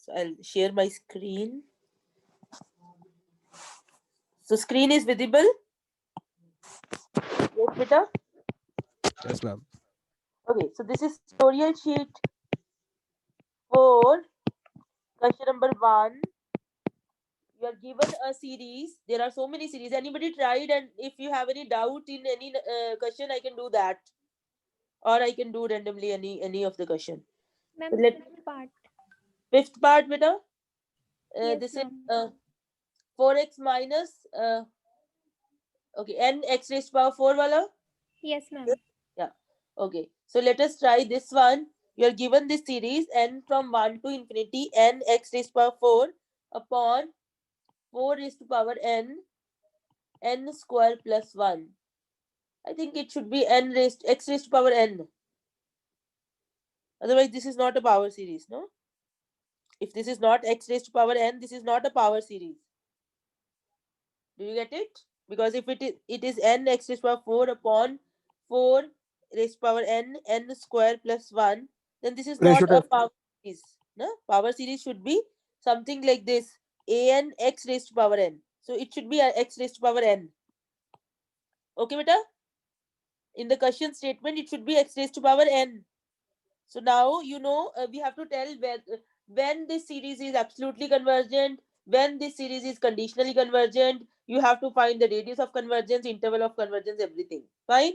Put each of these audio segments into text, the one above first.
So I'll share my screen. So screen is visible? Yes, beta? Yes, ma'am. Okay, so this is tutorial sheet 4, question number 1. You are given a series. There are so many series. Anybody tried? And if you have any doubt in any question, I can do that. Or I can do randomly any of the question. So Ma'am, let fifth part. fifth part, beta. Yes, This is ma'am. 4x minus okay, n x raised to power 4 wala. Yes, ma'am. Yeah. Okay. So let us try this one. You are given this series n from 1 to infinity n x raised to power 4 upon 4 raised to power n square plus 1. I think it should be x raised to power n. Otherwise, this is not a power series, no? If this is not x raised to power n, this is not a power series. Do you get it? Because if it is n x raised to power 4 upon 4 raised to power n square plus 1, then this is not Ratio a test. power series. No? Power series should be something like this. An x raised to power n. So it should be a x raised to power n. Okay, beta? In the question statement, it should be x raised to power n. So now you know we have to tell when this series is absolutely convergent, when this series is conditionally convergent. You have to find the radius of convergence, interval of convergence, everything. Fine.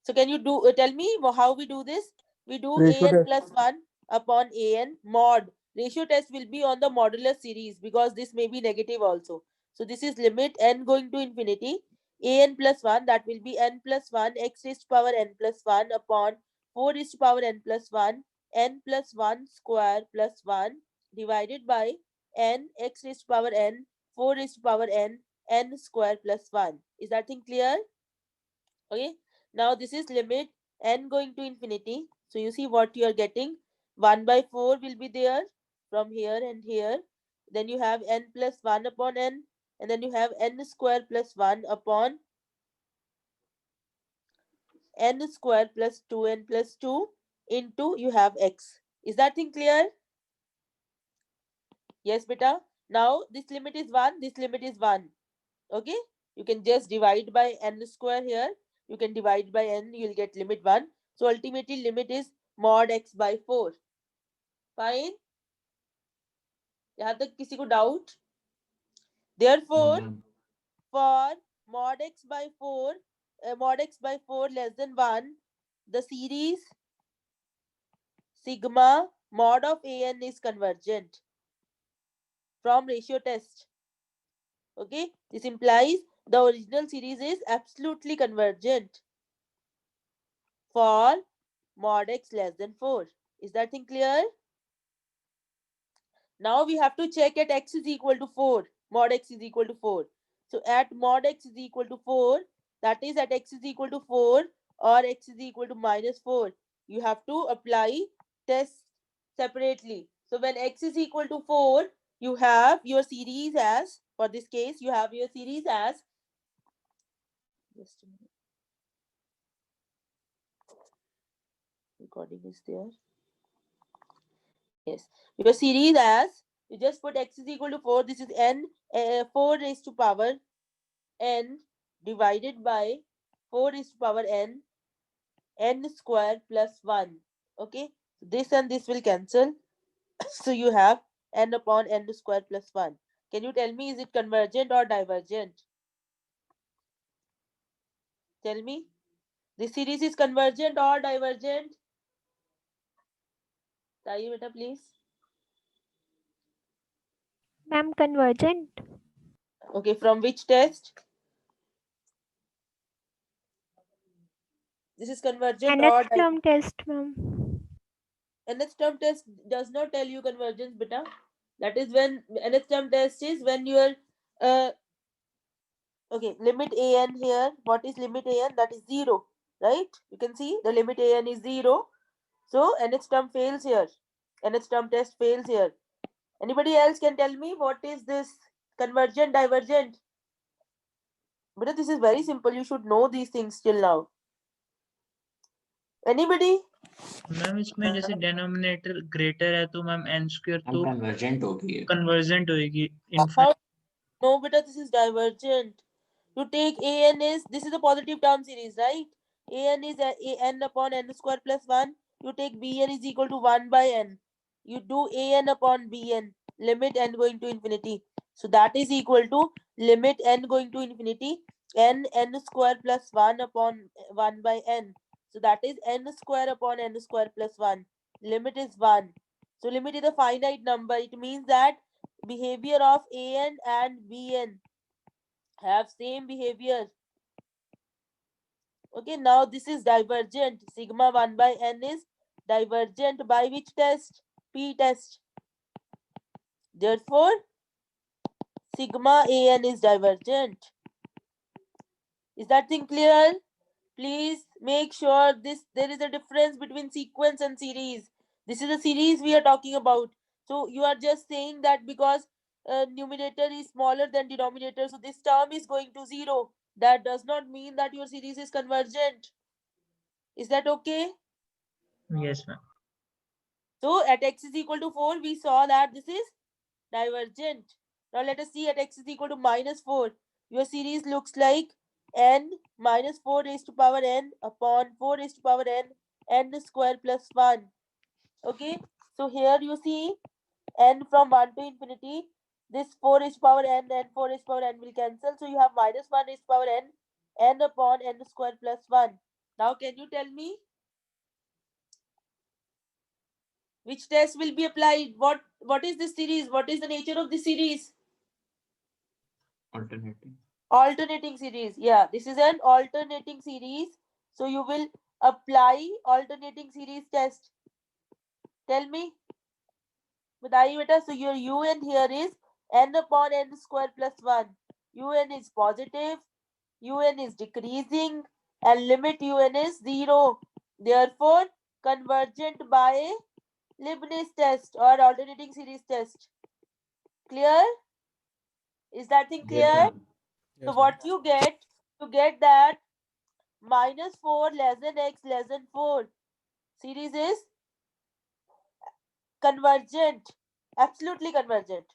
So can you do tell me how we do this? We do Ratio an test. plus 1 upon an mod. Ratio test will be on the modulus series because this may be negative also. So this is limit n going to infinity. An plus 1, that will be n plus 1 x raised to power n plus 1 upon 4 raised to power n plus 1 n plus 1 square plus 1 divided by n x raised to power n 4 raised to power n square plus 1. Is that thing clear? Okay. Now this is limit n going to infinity. So you see what you are getting. 1 by 4 will be there from here and here. Then you have n plus 1 upon n. And then you have n square plus 1 upon n square plus 2n plus 2 into you have x. Is that thing clear? Yes, beta. Now this limit is 1. This limit is 1. Okay. You can just divide by n square here. You can divide by n. You'll get limit 1. So ultimately limit is mod x by 4. Fine. यहाँ तक किसी को doubt? No, Therefore, ma'am. for mod x by 4 less than 1, the series sigma mod of an is convergent from ratio test. Okay. This implies the original series is absolutely convergent for mod x less than 4. Is that thing clear? Now we have to check at x is equal to 4. Mod x is equal to 4. So at mod x is equal to 4, that is at x is equal to 4 or x is equal to minus 4, you have to apply tests separately. So when x is equal to 4, you have your series as, for this case, you have your series as, just a minute, recording is there. Yes, your series as, you just put x is equal to 4, this is n, 4 raised to power n divided by 4 raised to power n square plus 1. Okay, this and this will cancel. So you have n upon n square plus 1. Can you tell me, is it convergent or divergent? Tell me. This series is convergent or divergent? Tayi beta, please. Ma'am, convergent. Okay, from which test? This is convergent or Nth divergent? term test, ma'am. Nth term test does not tell you convergence, beta. That is when nth term test is when you are okay, limit an here. What is limit an? That is 0, right? You can see the limit an is 0. So nth term fails here. Nth term test fails here. Anybody else can tell me what is this convergent, divergent? But this is very simple. You should know these things till now. Anybody? Ma'am इसमें जैसे denominator greater है तो ma'am n square ma'am तो convergent होगी ये। Convergent होएगी How? Infinite. No, beta, this is divergent. You take an is, this is a positive term series, right? An is an upon n square plus 1. You take bn is equal to 1 by n. You do an upon bn, limit n going to infinity. So that is equal to limit n going to infinity, n square plus 1 upon 1 by n. So that is n square upon n square plus 1. Limit is 1. So limit is a finite number. It means that behavior of an and bn have same behavior. Okay, now this is divergent. Sigma 1 by n is divergent by which test? P test. Therefore, sigma an is divergent. Is that thing clear? Please make sure there is a difference between sequence and series. This is a series we are talking about. So you are just saying that because numerator is smaller than denominator, so this term is going to 0. That does not mean that your series is convergent. Is that okay? Yes ma'am. So at x is equal to 4, we saw that this is divergent. Now let us see at x is equal to minus 4. Your series looks like n minus 4 raised to power n upon 4 raised to power n square plus 1. Okay, so here you see n from 1 to infinity. This 4 raised to power n and 4 raised to power n will cancel. So you have minus 1 raised to power n upon n square plus 1. Now can you tell me which test will be applied? What is this series? What is the nature of this series? Alternating. Alternating series. Yeah, this is an alternating series. So you will apply alternating series test. Tell me. बताइए बेटा. So your un here is n upon n square plus 1. Un is positive. Un is decreasing. And limit un is 0. Therefore, convergent by Leibniz test or alternating series test. Clear? Is that thing clear? Yes, ma'am. So Yes, ma'am. what you get that minus 4 less than x less than 4 series is convergent, absolutely convergent.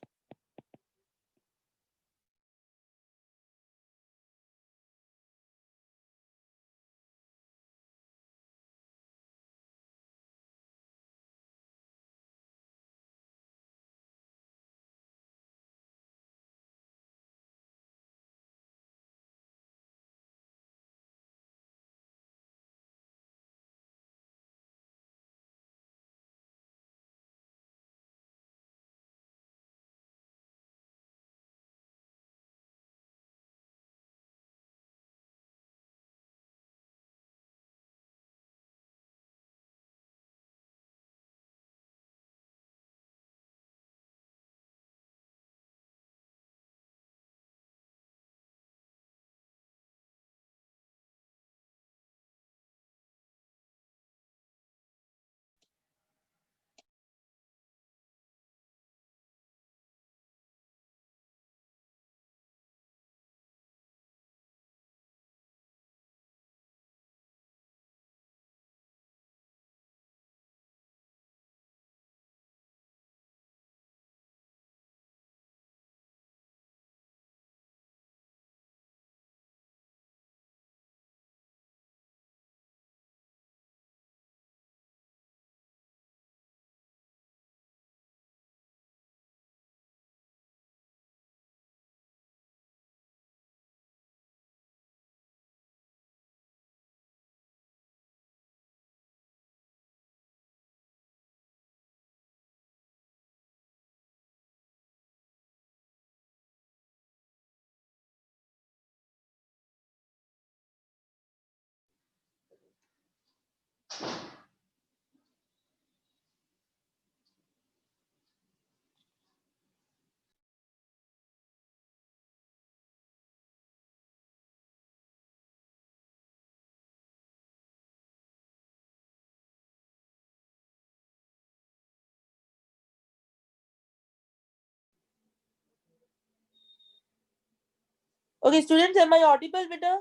Okay, students, am I audible, beta?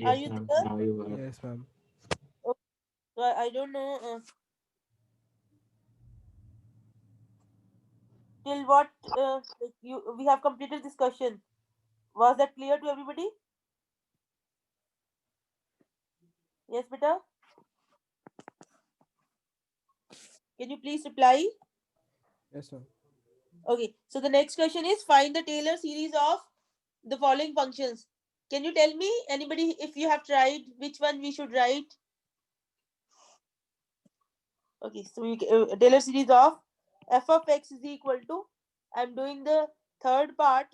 Are Yes, you ma'am. there? Now you are. Yes, ma'am. So I don't know till what we have completed this question. Was that clear to everybody? Yes, beta. Can you please reply? Yes, ma'am. Okay. So the next question is find the Taylor series of the following functions. Can you tell me, anybody, if you have tried, which one we should write? Okay, so Taylor series of f of x is equal to, I'm doing the third part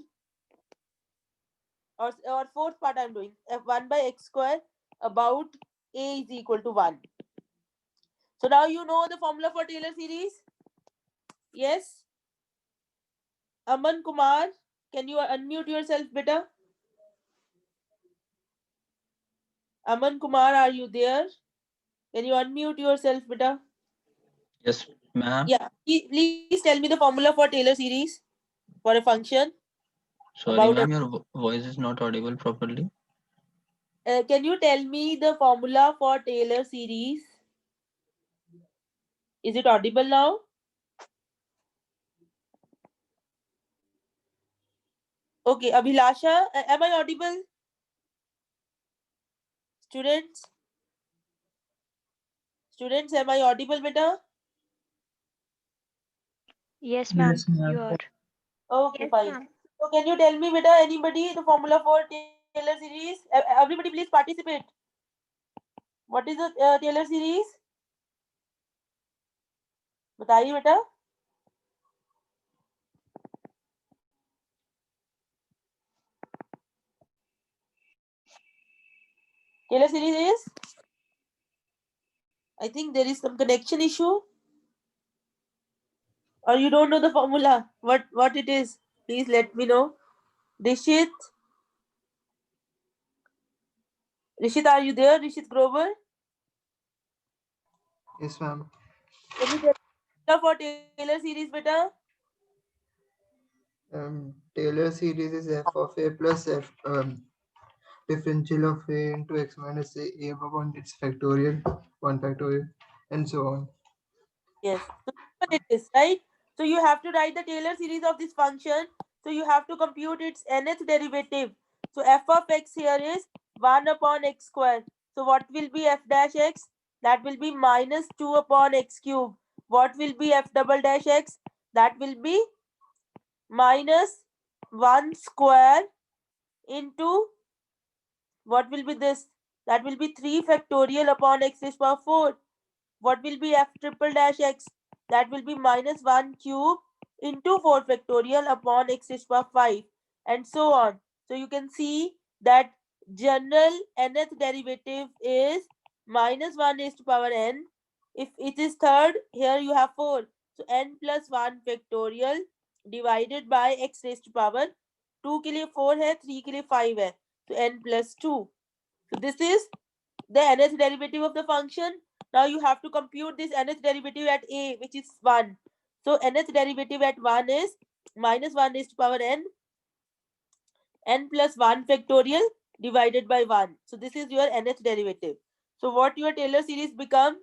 or fourth part, I'm doing f1 by x square about a is equal to 1. So now you know the formula for Taylor series? Yes? Aman Kumar, can you unmute yourself, beta? Aman Kumar, are you there? Can you unmute yourself, beta? Yes, ma'am. Yeah, please tell me the formula for Taylor series for a function. Sorry, About ma'am, your voice is not audible properly. can you tell me the formula for Taylor series? Is it audible now? Okay, Abhilasha, am I audible? Students? Students, am I audible, beta? Yes, ma'am. Yes, ma'am. You are. Okay, Yes, fine. ma'am. So can you tell me, beta, anybody, the formula for Taylor series? Everybody, please participate. What is the Taylor series? बताइए बेटा. Taylor series is? I think there is some connection issue. Or you don't know the formula. What it is? Please let me know. Rishit. Rishit, are you there? Rishit Grover? Yes, ma'am. Can you tell me for Taylor series, beta? Taylor series is f of a plus f differential of a into x minus a upon its factorial, 1 factorial, and so on. Yes. So that's what it is, right? So you have to write the Taylor series of this function. So you have to compute its nth derivative. So f of x here is 1 upon x square. So what will be f dash x? That will be minus 2 upon x cube. What will be f double dash x? That will be minus 1 square into, what will be this? That will be 3 factorial upon x raised to power 4. What will be f triple dash x? That will be minus 1 cube into 4 factorial upon x raised to power 5, and so on. So you can see that general nth derivative is minus 1 raised to power n. If it is third, here you have 4. So n plus 1 factorial divided by x raised to power 2 के लिए 4 है, 3 के लिए 5 है. So n plus 2. So this is the nth derivative of the function. Now you have to compute this nth derivative at a, which is 1. So nth derivative at 1 is minus 1 raised to power n plus 1 factorial divided by 1. So this is your nth derivative. So what your Taylor series become?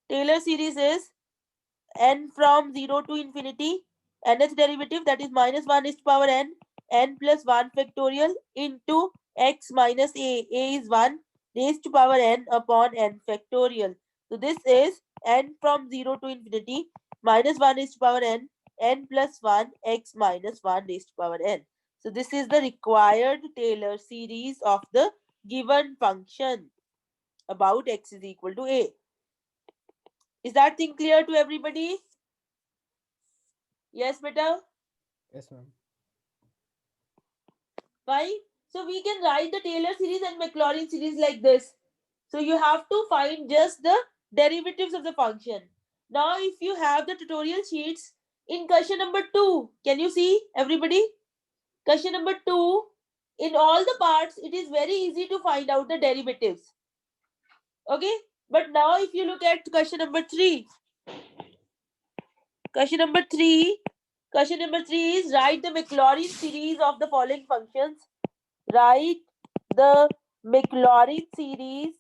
Taylor series is n from 0 to infinity, nth derivative, that is minus 1 raised to power n plus 1 factorial into x minus a is 1 raised to power n upon n factorial. So this is n from 0 to infinity minus 1 raised to power n plus 1 x minus 1 raised to power n. So this is the required Taylor series of the given function about x is equal to a. Is that thing clear to everybody? Yes, beta? Yes, ma'am. Fine. So we can write the Taylor series and Maclaurin series like this. So you have to find just the derivatives of the function. Now, if you have the tutorial sheets in question number 2, can you see everybody? Question number 2, in all the parts, it is very easy to find out the derivatives. Okay. But now if you look at question number 3, question number 3 is write the Maclaurin series of the following functions. Write the Maclaurin series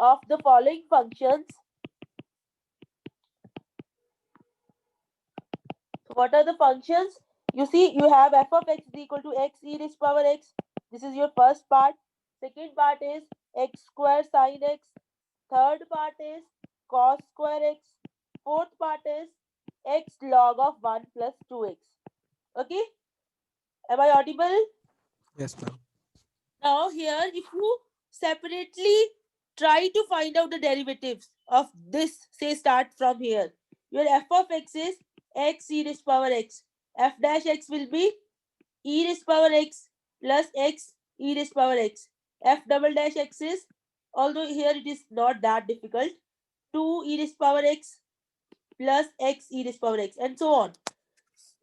of the following functions. What are the functions? You see, you have f of x is equal to x e raised power x. This is your first part. Second part is x square sine x. Third part is cos square x. Fourth part is x log of 1 plus 2x. Okay? Am I audible? Yes, ma'am. Now here, if you separately try to find out the derivatives of this, say start from here. Your f of x is x e raised power x. F dash x will be e raised power x plus x e raised power x. F double dash x is, although here it is not that difficult, 2 e raised power x plus x e raised power x, and so on.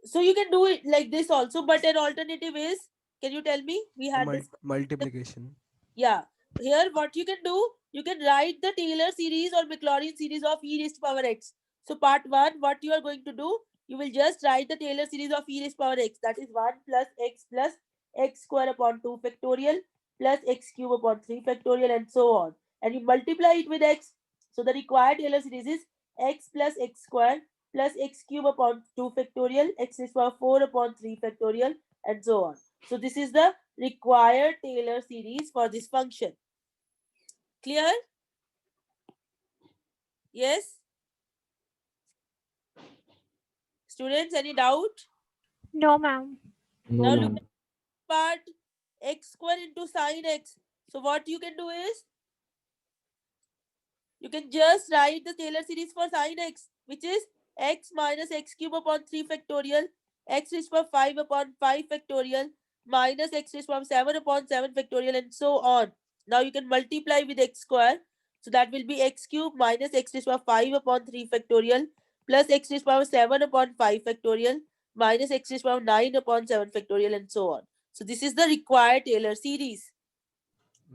So you can do it like this also, but an alternative is, can you tell me? We had this. Multiplication. Yeah. Here, what you can do, you can write the Taylor series or Maclaurin series of e raised power x. So part 1, what you are going to do, you will just write the Taylor series of e raised power x. That is 1 plus x square upon 2 factorial plus x cube upon 3 factorial and so on. And you multiply it with x. So the required Taylor series is x plus x square plus x cube upon 2 factorial, x raised to power 4 upon 3 factorial and so on. So this is the required Taylor series for this function. Clear? Yes? Students, any doubt? No, ma'am. Now look at part x square into sine x. So what you can do is, you can just write the Taylor series for sine x, which is x minus x cube upon 3 factorial, x raised to power 5 upon 5 factorial, minus x raised to power 7 upon 7 factorial, and so on. Now you can multiply with x square. So that will be x cube minus x raised to power 5 upon 3 factorial, plus x raised to power 7 upon 5 factorial, minus x raised to power 9 upon 7 factorial, and so on. So this is the required Taylor series.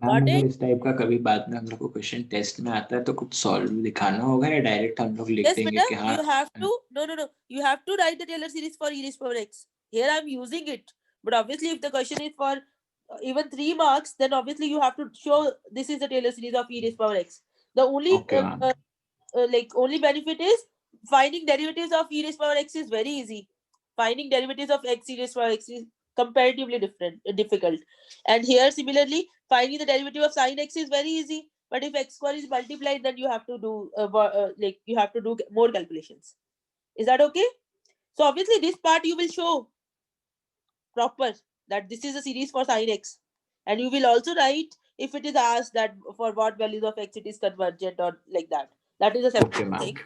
Ma'am Got अगर it? इस type का कभी बाद में हम लोग को question test में आता है तो कुछ सॉल्व दिखाना होगा या डायरेक्ट हम लोग लिख Yes, देंगे beta, कि हाँ you have to, no. You have to write the Taylor series for e raised power x. Here I'm using it. But obviously, if the question is for even 3 marks, then obviously you have to show this is the Taylor series of e raised power x. The only, Okay, ma'am. only benefit is finding derivatives of e raised power x is very easy. Finding derivatives of x e raised power x is comparatively difficult. And here, similarly, finding the derivative of sine x is very easy. But if x square is multiplied, then you have to do you have to do more calculations. Is that okay? So obviously this part you will show proper that this is a series for sine x, and you will also write if it is asked that for what values of x it is convergent or like that. That is a separate Okay, ma'am. thing.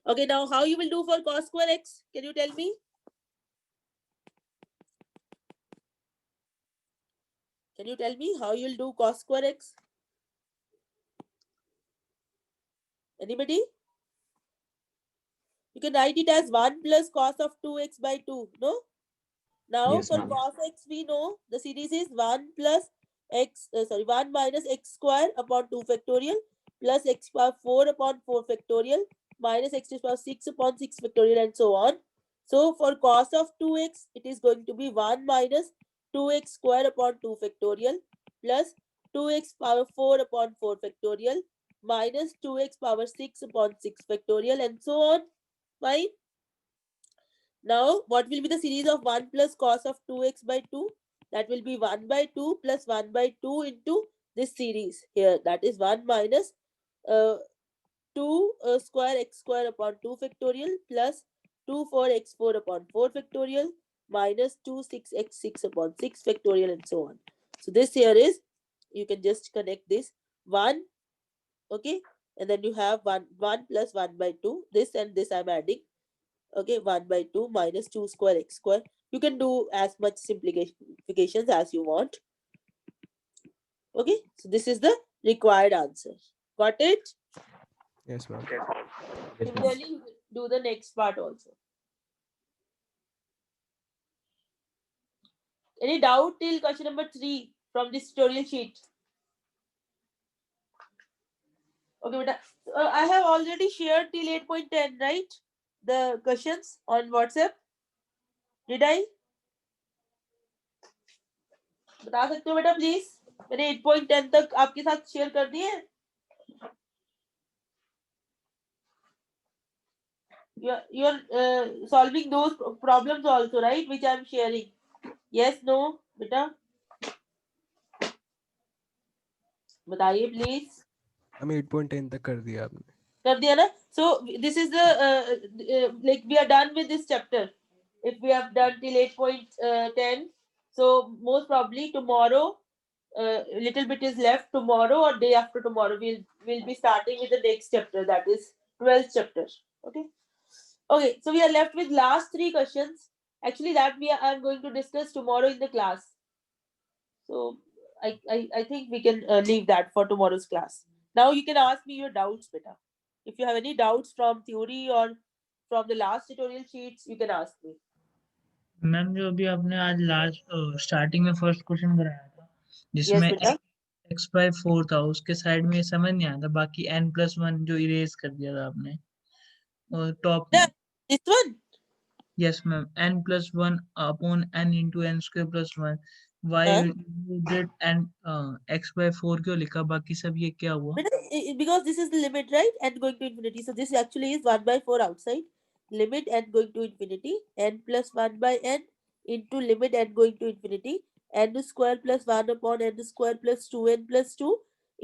Okay, now how you will do for cos square x? Can you tell me? Can you tell me how you will do cos square x? Anybody? You can write it as 1 plus cos of 2x by 2, no? Now Yes, for ma'am. cos x, we know the series is 1 plus x, 1 minus x square upon 2 factorial plus x power 4 upon 4 factorial minus x to the power 6 upon 6 factorial and so on. So for cos of 2x, it is going to be 1 minus 2x square upon 2 factorial plus 2x power 4 upon 4 factorial minus 2x power 6 upon 6 factorial and so on. Fine. Now, what will be the series of 1 plus cos of 2x by 2? That will be 1 by 2 plus 1 by 2 into this series here. That is 1 minus 2 square x square upon 2 factorial plus 2 4x4 upon 4 factorial minus 2 6x6 upon 6 factorial and so on. So this here is, you can just connect this 1, okay? And then you have 1 plus 1 by 2. This and this I'm adding. Okay, 1 by 2 minus 2 square x square. You can do as much simplifications as you want. Okay, so this is the required answer. Got it? Yes, ma'am. Yes, ma'am. Similarly, you can do the next part also. Any doubt till question number 3 from this tutorial sheet? Okay, but I have already shared till 8.10, right? The questions on WhatsApp. Did I? बता सकते हो बेटा please? मैंने 8.10 तक आपके साथ share कर दिए. You're solving those problems also, right? Which I'm sharing. Yes, no, beta. बताइए please. हम 8.10 तक कर दिया आपने. कर दिया ना? So this is the like we are done with this chapter. If we have done till 8.10, so most probably tomorrow, little bit is left. Tomorrow or day after tomorrow, we'll be starting with the next chapter. That is 12th chapter. Okay. Okay. So we are left with last 3 questions. Actually, that I'm going to discuss tomorrow in the class. So I think we can leave that for tomorrow's class. Now you can ask me your doubts, beta. If you have any doubts from theory or from the last tutorial sheets, you can ask me. Ma'am जो अभी आपने आज last starting में first question कराया था Yes, जिसमें beta. x/4 था, उसके साइड में समझ नहीं आया था, बाकी n+1 जो इरेज कर दिया था आपने और top Yeah, this one. Yes ma'am n+1 upon n into n square plus 1 why Huh? you did n x/4 क्यों लिखा, बाकी सब ये क्या हुआ? Because this is the limit, right? N going to infinity. So this actually is 1/4 outside. Limit n going to infinity. N plus 1 by n into limit n going to infinity. N square plus 1 upon n square plus 2n plus 2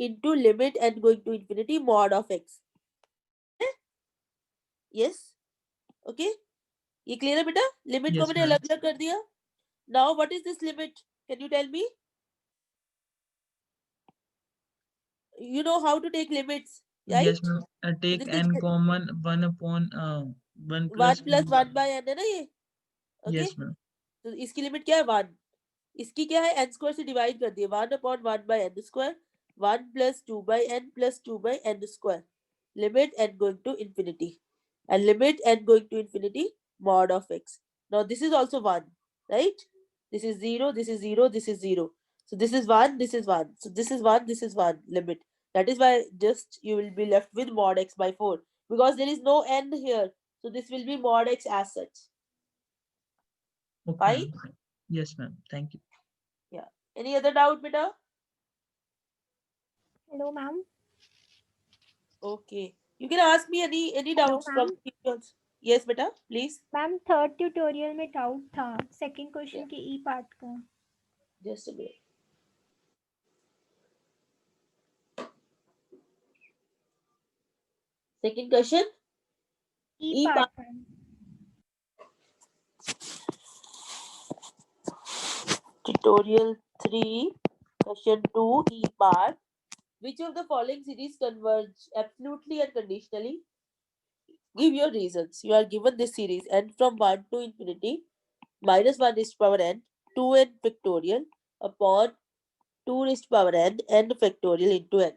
into limit n going to infinity mod of x. Yes. Okay. ये clear है बेटा? Limit को Yes, मैंने ma'am. अलग अलग कर दिया. Now what is this limit? Can you tell me? You know how to take limits, right? Yes ma'am. Take This is n common 1 upon 1 1 plus plus 1 by n है ना ये? Okay. yes ma'am. तो इसकी limit क्या है 1. इसकी क्या है n स्क्वायर से डिवाइड कर दिए 1 upon 1 by n square 1 plus 2 by n plus 2 by n square limit n going to infinity and limit n going to infinity mod of x. Now this is also 1, right? This is 0, this is 0, this is 0. So this is 1, this is 1. So this is 1, this is 1 limit. That is why just you will be left with mod x by 4 because there is no n here. So this will be mod x as such. Okay, Fine? ma'am. Yes ma'am. Thank you. Yeah. Any other doubt, beta? Hello, ma'am. Okay. You can ask me any doubts from ma'am. teachers. Yes, beta, please. Ma'am third tutorial में doubt था second question Yeah. के ई part का. Just a minute. Second question. E E part part. Tutorial 3, question 2, E part. Which of the following series converge absolutely and conditionally? Give your reasons. You are given this series n from 1 to infinity minus 1 raised to power n 2n factorial upon 2 raised to power n factorial into n.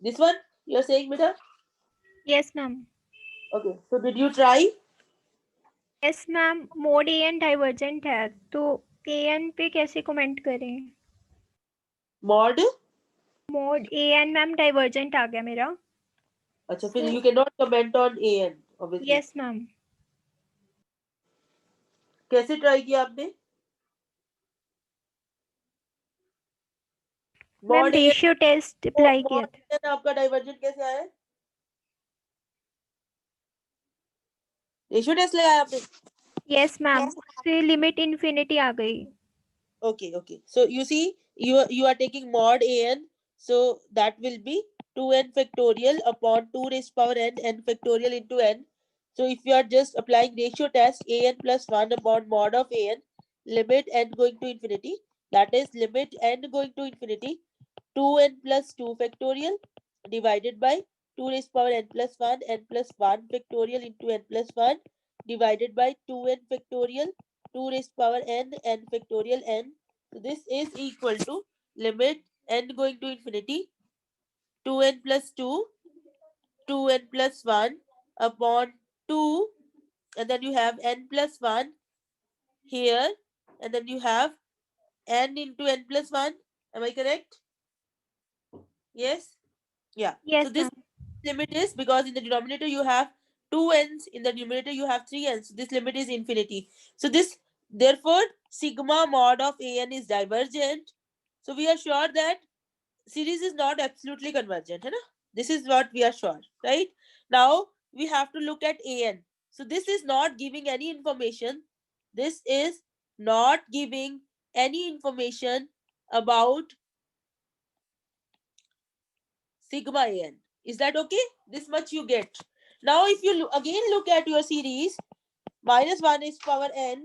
This one you are saying, beta? Yes ma'am. Okay. So did you try? Yes ma'am. Mod a n divergent है तो a n पे कैसे comment करें? Mod? Mod a n ma'am divergent आ गया मेरा. अच्छा फिर you cannot comment on an obviously. Yes ma'am. कैसे ट्राई किया आपने? Ma'am Mod ratio test apply किया mod था. an आपका डाइवर्जेंट कैसे आया? रेशियो टेस्ट लगाया आपने? Yes ma'am. उससे लिमिट इन्फिनिटी आ गई. Okay. So you see, you are taking mod an, so that will be 2n factorial upon 2 raised to power n factorial into n. So if you are just applying ratio test an plus 1 upon mod of an, limit n going to infinity, that is limit n going to infinity 2n plus 2 factorial divided by 2 raised to power n plus 1 n plus 1 factorial into n plus 1 divided by 2n factorial 2 raised to power n factorial n. So this is equal to limit n going to infinity 2n plus 2 2n plus 1 upon 2 and then you have n plus 1 here and then you have n into n plus 1. Am I correct? Yes? Yeah. Yes, so this ma'am. limit is because in the denominator you have 2 n's, in the numerator you have 3 n's. This limit is infinity. So this, therefore, sigma mod of an is divergent. So we are sure that series is not absolutely convergent. Hai na? This is what we are sure, right? Now we have to look at an. So this is not giving any information. This is not giving any information about sigma an. Is that okay? This much you get. Now if you again look at your series, minus 1 raised to power n,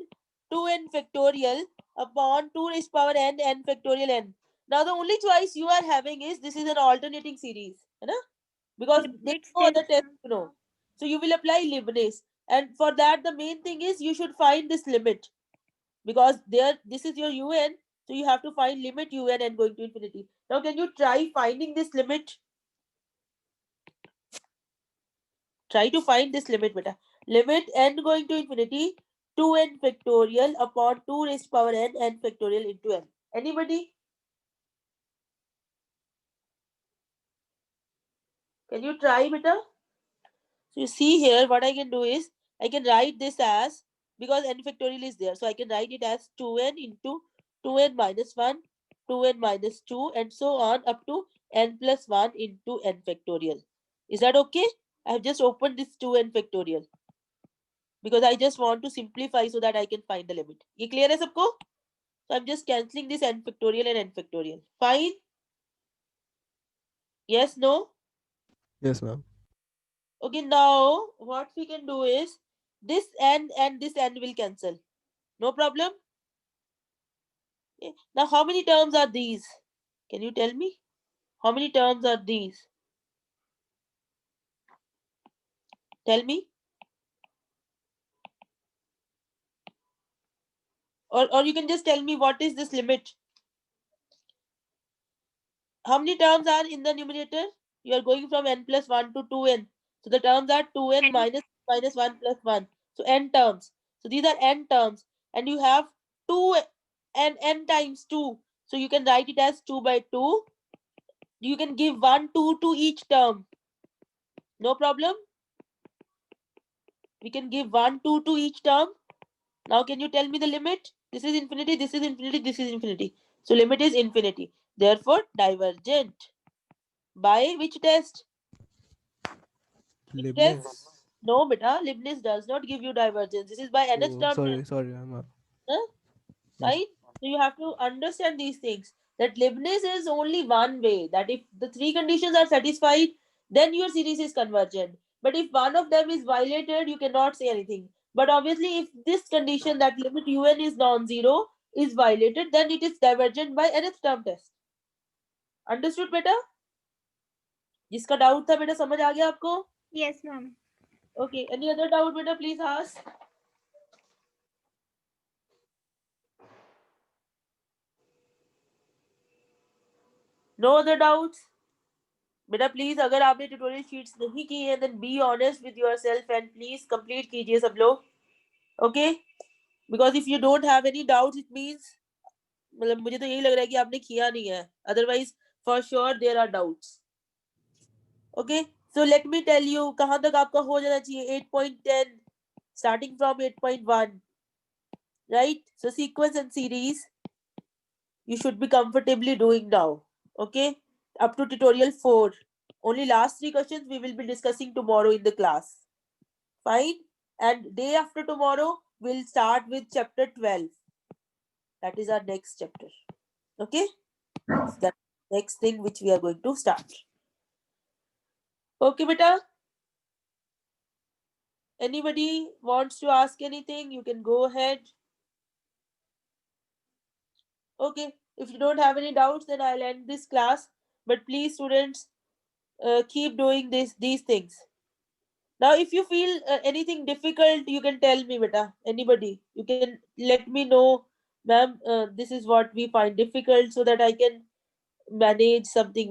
2n factorial upon 2 raised to power n, n factorial n. Now the only choice you are having is this is an alternating series, because there's Leibniz no other test, test, ma'am. So you will apply Leibniz, and for that the main thing is you should find this limit, because this is your un, so you have to find limit un and going to infinity. Now can you try finding this limit? Try to find this limit, beta. Limit n going to infinity 2n factorial upon 2 raised to power n, n factorial into n. Anybody? Can you try, beta? So you see here, what I can do is, I can write this as, because n factorial is there, so I can write it as 2n into 2n minus 1, 2n minus 2, and so on up to n plus 1 into n factorial. Is that okay? I have just opened this 2n factorial, because I just want to simplify so that I can find the limit. Ye clear hai sabko? So I'm just cancelling this n factorial and n factorial. Fine? Yes, no? Yes, ma'am. Okay, now what we can do is, this n and this n will cancel. No problem? Okay. Now how many terms are these? Can you tell me? How many terms are these? Tell me. Or you can just tell me what is this limit? How many terms are in the numerator? You are going from n plus 1 to 2n. So the terms are 2n N. minus 1 plus 1. So n terms. So these are n terms. And you have 2 and n times 2. So you can write it as 2 by 2. You can give 1, 2 to each term. No problem? We can give 1, 2 to each term. Now can you tell me the limit? This is infinity, this is infinity, this is infinity. So limit is infinity. Therefore divergent. By which test? Which test? Leibniz. No, beta. Leibniz does not give you divergence. This is by nth Oh, term sorry, test. sorry, ma'am. Huh? Yes. Right? So you have to understand these things. That Leibniz is only one way. That if the three conditions are satisfied, then your series is convergent. But if one of them is violated, you cannot say anything. But obviously, if this condition that limit un is non-zero is violated, then it is divergent by nth term test. Understood, beta? जिसका doubt था बेटा समझ आ गया आपको? Yes, ma'am. Okay. Any other doubt, beta? Please ask. No other doubts? बेटा please अगर आपने tutorial sheets नहीं की है then be honest with yourself and please complete कीजिए सब लोग. Okay? Because if you don't have any doubts it means, मतलब मुझे तो यही लग रहा है कि आपने किया नहीं है. Otherwise for sure there are doubts. Okay? So let me tell you कहां तक आपका हो जाना चाहिए. 8.10 starting from 8.1, right? So sequence and series you should be comfortably doing now. Okay? Up to tutorial 4. Only last 3 questions we will be discussing tomorrow in the class. Fine? And day after tomorrow, we'll start with chapter 12. That is our next chapter. Okay? So that's the next thing which we are going to start. Okay, beta? Anybody wants to ask anything, you can go ahead. Okay. If you don't have any doubts, then I'll end this class. But please, students, keep doing these things. Now, if you feel anything difficult, you can tell me, beta. Anybody, you can let me know, ma'am. This is what we find difficult, so that I can manage something